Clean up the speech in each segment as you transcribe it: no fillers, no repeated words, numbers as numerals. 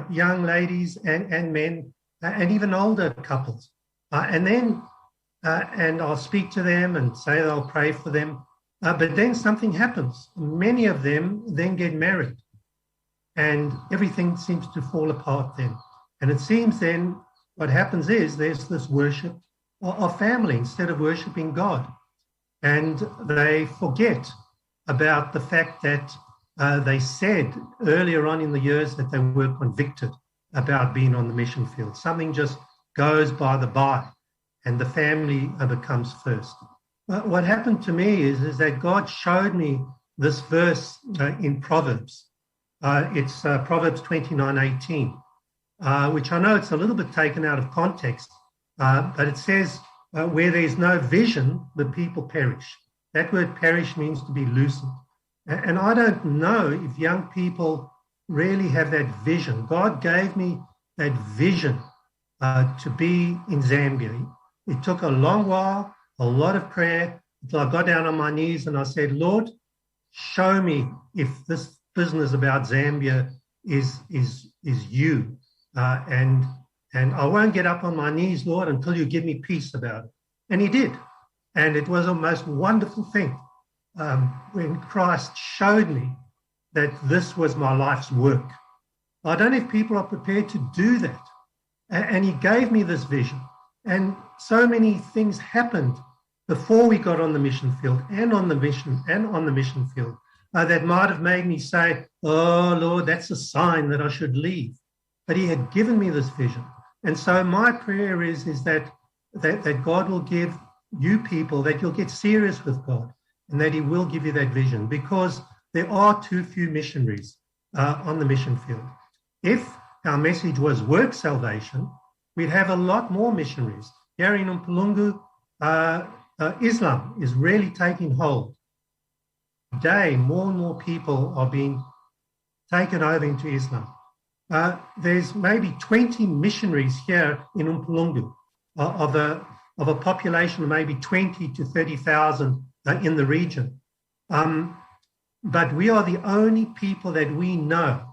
young ladies and men, and even older couples. And I'll speak to them and say I'll pray for them. But then something happens. Many of them then get married, and everything seems to fall apart then. And it seems then what happens is there's this worship of family instead of worshiping God. And they forget about the fact that they said earlier on in the years that they were convicted about being on the mission field. Something just goes by the by, and the family becomes first. What happened to me is that God showed me this verse in Proverbs. It's Proverbs 29:18, which I know it's a little bit taken out of context, but it says, where there's no vision, the people perish. That word perish means to be loosened. And I don't know if young people really have that vision. God gave me that vision to be in Zambia. It took a long while, a lot of prayer, until I got down on my knees and I said, Lord, show me if this business about Zambia is you. And I won't get up on my knees, Lord, until you give me peace about it. And he did. And it was a most wonderful thing when Christ showed me that this was my life's work. I don't know if people are prepared to do that. And he gave me this vision. And so many things happened before we got on the mission field and on the mission field that might have made me say, oh, Lord, that's a sign that I should leave. But he had given me this vision. And so my prayer is that God will give you people, that you'll get serious with God, and that he will give you that vision, because there are too few missionaries on the mission field. If our message was work salvation, we'd have a lot more missionaries. Here in Umpulungu, Islam is really taking hold. Today, more and more people are being taken over into Islam. There's maybe 20 missionaries here in Umpulungu of a population of maybe 20 to 30,000 in the region. But we are the only people that we know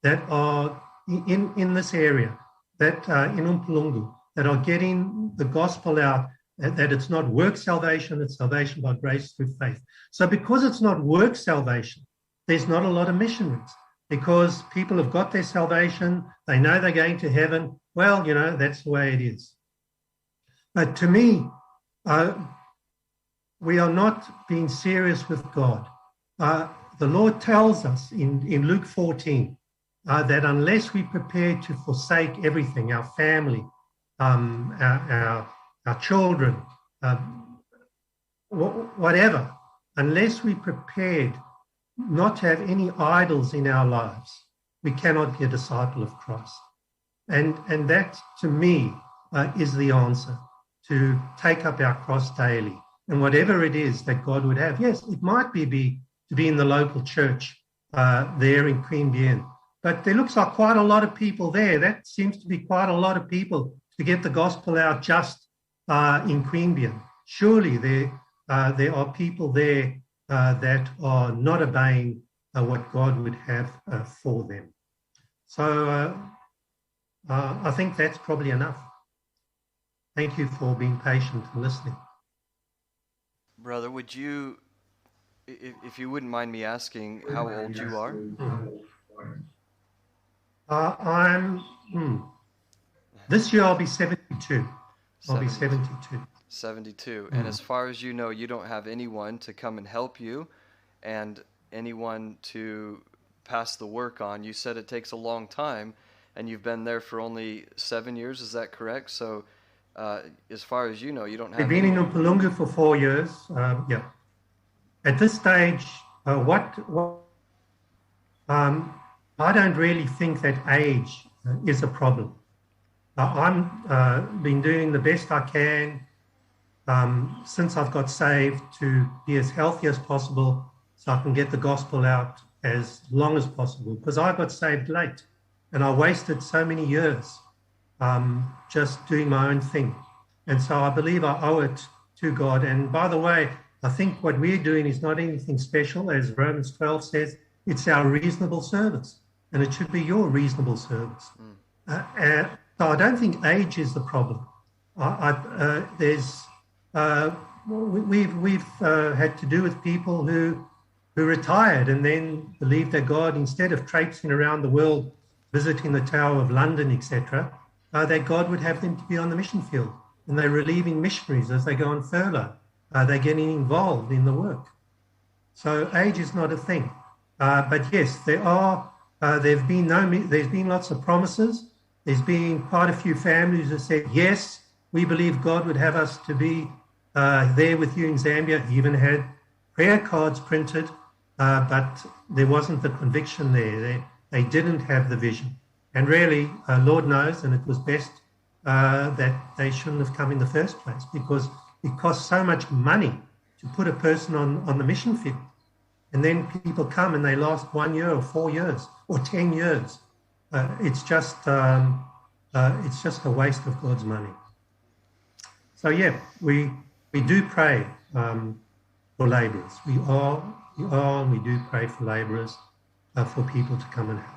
that are in this area, that in Umpulungu, that are getting the gospel out, that it's not work salvation, it's salvation by grace through faith. So because it's not work salvation, there's not a lot of missionaries, because people have got their salvation, they know they're going to heaven. Well, that's the way it is. But to me, we are not being serious with God. The Lord tells us in Luke 14 that unless we prepare to forsake everything, our family, our children, whatever, unless we prepared not to have any idols in our lives, we cannot be a disciple of Christ. And that, to me, is the answer, to take up our cross daily. And whatever it is that God would have, yes, it might be to be in the local church there in Queanbeyan. But there looks like quite a lot of people there. That seems to be quite a lot of people to get the gospel out just in Queanbeyan. Surely there are people there that are not obeying what God would have for them. So I think that's probably enough. Thank you for being patient and listening. Brother, would you, if you wouldn't mind me asking how old you are? This year I'll be 72. I'll be 72. 72. And as far as you know, you don't have anyone to come and help you and anyone to pass the work on. You said it takes a long time, and you've been there for only 7 years. Is that correct? So as far as you know, you don't have... I've been in Umpulungu for 4 years. Yeah. At this stage, I don't really think that age is a problem. I'm been doing the best I can since I've got saved to be as healthy as possible so I can get the gospel out as long as possible, because I got saved late and I wasted so many years just doing my own thing. And so I believe I owe it to God. And by the way, I think what we're doing is not anything special. As Romans 12 says, it's our reasonable service. and it should be your reasonable service. So I don't think age is the problem. We've had to do with people who retired and then believed that God, instead of traipsing around the world, visiting the Tower of London, etc., that God would have them to be on the mission field. And they're relieving missionaries as they go on furlough. They're getting involved in the work. So age is not a thing. But yes, there's been lots of promises. There's been quite a few families who said, yes, we believe God would have us to be there with you in Zambia. He even had prayer cards printed, but there wasn't the conviction there. They didn't have the vision. And really, Lord knows, and it was best that they shouldn't have come in the first place, because it costs so much money to put a person on the mission field. And then people come and they last 1 year or 4 years or 10 years. It's just a waste of God's money. So yeah, we do pray for labourers. We do pray for labourers, for people to come and help.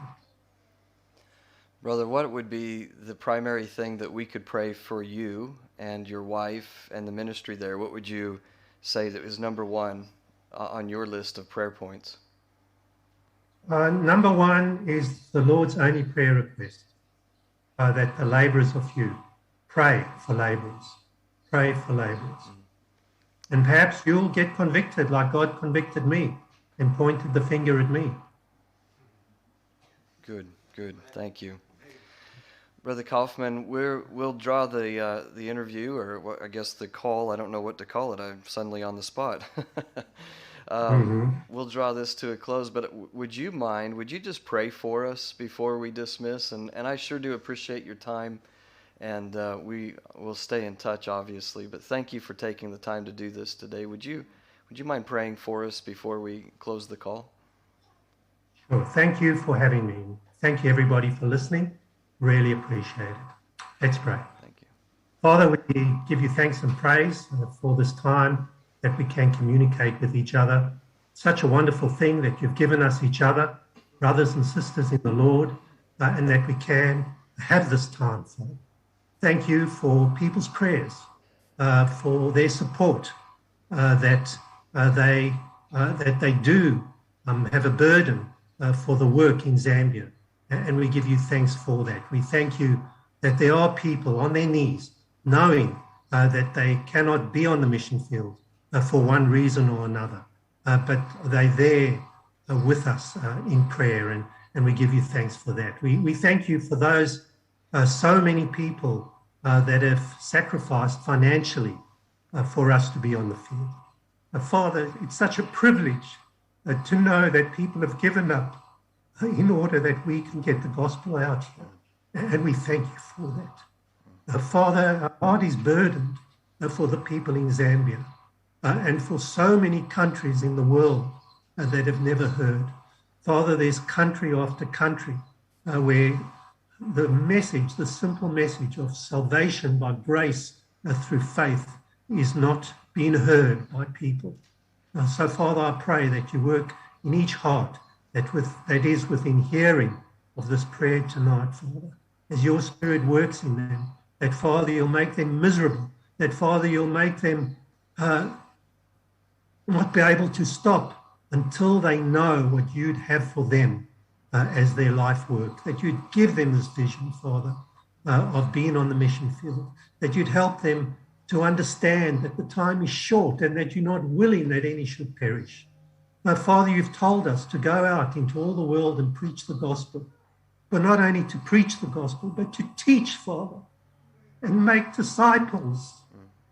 Brother, what would be the primary thing that we could pray for you and your wife and the ministry there? What would you say that is number one on your list of prayer points? Number one is the Lord's only prayer request, that the labourers are few. Pray for labourers. Pray for labourers. And perhaps you'll get convicted like God convicted me and pointed the finger at me. Good. Thank you. Brother Kaufmann, we'll draw the interview, or what, I guess the call. I don't know what to call it. I'm suddenly on the spot. We'll draw this to a close, but would you just pray for us before we dismiss? And I sure do appreciate your time, and we will stay in touch, obviously. But thank you for taking the time to do this today. Would you mind praying for us before we close the call? Sure. Thank you for having me. Thank you, everybody, for listening. Really appreciate it. Let's pray. Thank you. Father, we give you thanks and praise for this time that we can communicate with each other. Such a wonderful thing that you've given us each other, brothers and sisters in the Lord, and that we can have this time, Father. Thank you for people's prayers, for their support, that they do have a burden for the work in Zambia. And we give you thanks for that. We thank you that there are people on their knees knowing that they cannot be on the mission field for one reason or another, but they're there with us in prayer, and we give you thanks for that. We thank you for those so many people that have sacrificed financially for us to be on the field. Father, it's such a privilege to know that people have given up in order that we can get the gospel out here. And we thank you for that. Father, our heart is burdened for the people in Zambia and for so many countries in the world that have never heard. Father, there's country after country where the simple message of salvation by grace through faith is not being heard by people. So, Father, I pray that you work in each heart that is within hearing of this prayer tonight, Father, as your Spirit works in them, that, Father, you'll make them miserable, that, Father, you'll make them not be able to stop until they know what you'd have for them as their life work, that you'd give them this vision, Father, of being on the mission field, that you'd help them to understand that the time is short and that you're not willing that any should perish. Father, you've told us to go out into all the world and preach the gospel, but not only to preach the gospel, but to teach, Father, and make disciples.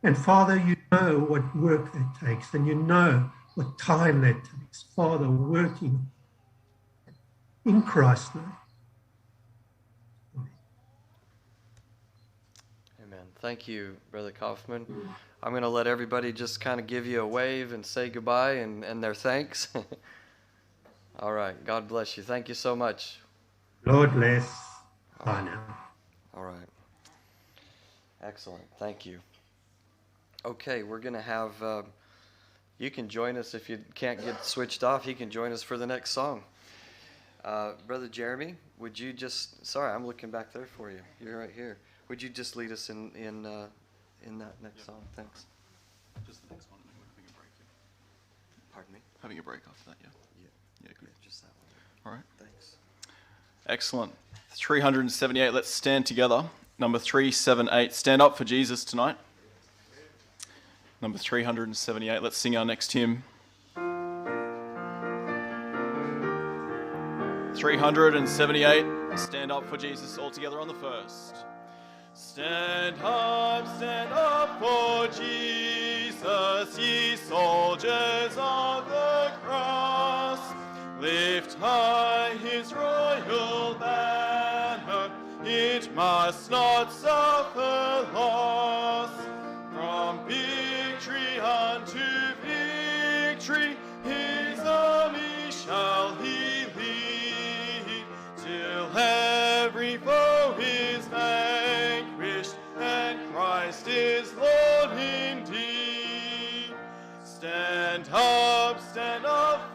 And Father, you know what work that takes, and you know what time that takes. Father, working in Christ's name. Amen. Thank you, Brother Kaufmann. I'm going to let everybody just kind of give you a wave and say goodbye and their thanks. All right. God bless you. Thank you so much. Lord bless. Bye now. All right. Excellent. Thank you. Okay, we're going to have, you can join us if you can't get switched off. You can join us for the next song. Brother Jeremy, would you just, sorry, I'm looking back there for you. You're right here. Would you just lead us in that next song? Thanks. Just the next one, and then we're having a break. Pardon me? Having a break after that, yeah? Yeah, good. Yeah, just that one. All right. Thanks. Excellent. 378, let's stand together. Number 378, stand up for Jesus tonight. Number 378, let's sing our next hymn. 378, stand up for Jesus all together on the first. Stand up for Jesus, ye soldiers of the cross. Lift high his royal banner, it must not suffer loss. From victory unto victory, his army shall he lead, till every foe is vanquished, and Christ is Lord indeed. Stand up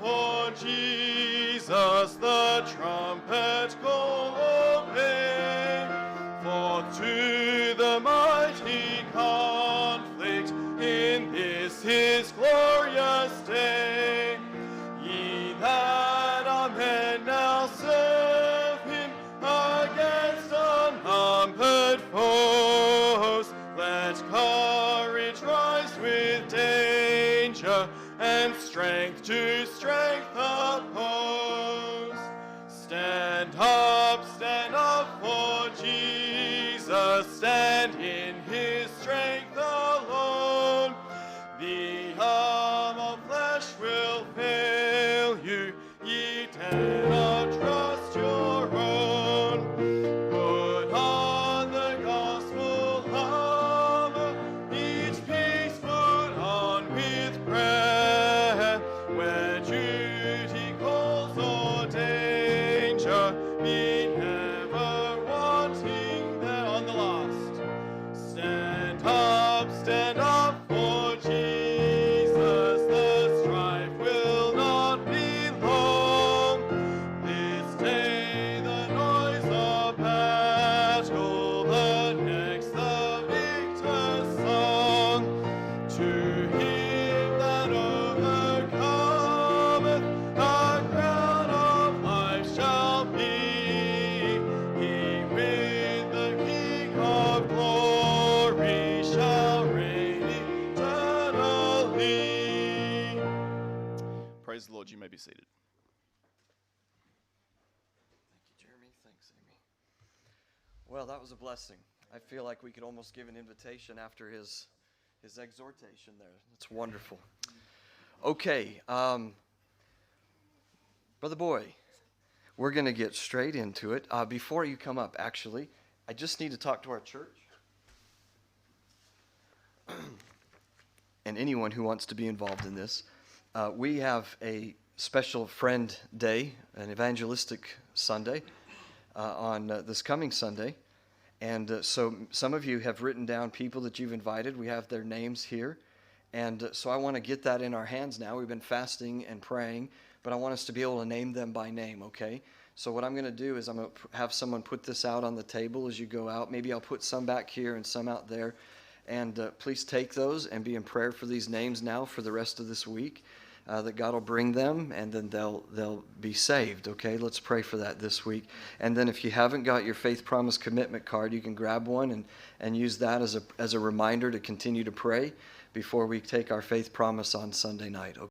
for Jesus, the trumpet call obey. Forth to the mighty conflict in this his glorious day. Ye that are men now serve him against unnumbered foes. Let courage rise with danger, and strength to strength oppose. Stand up for Jesus, stand in his strength alone. The arm of flesh will fail you, ye dare not trust your own. Put on the gospel armour, each piece put on with prayer. Where duty calls or danger, be never wanting there on the last. Stand up for Jesus, the strife will not be long. This day the noise of battle, the next the victor's song. To him that overcometh, a crown of life shall be. He with the King of glory shall reign eternally. Praise the Lord, you may be seated. Thank you, Jeremy. Thanks, Amy. Well, that was a blessing. I feel like we could almost give an invitation after his exhortation there. That's wonderful. Okay, Brother Boy, we're going to get straight into it. Before you come up, actually, I just need to talk to our church. And anyone who wants to be involved in this. We have a special friend day, an evangelistic Sunday, on this coming Sunday. And so some of you have written down people that you've invited. We have their names here. And so I want to get that in our hands now. We've been fasting and praying, but I want us to be able to name them by name, okay? So what I'm going to do is I'm going to have someone put this out on the table as you go out. Maybe I'll put some back here and some out there. And please take those and be in prayer for these names now for the rest of this week, that God will bring them and then they'll be saved, okay? Let's pray for that this week. And then if you haven't got your Faith Promise Commitment card, you can grab one and use that as a reminder to continue to pray before we take our faith promise on Sunday night, okay?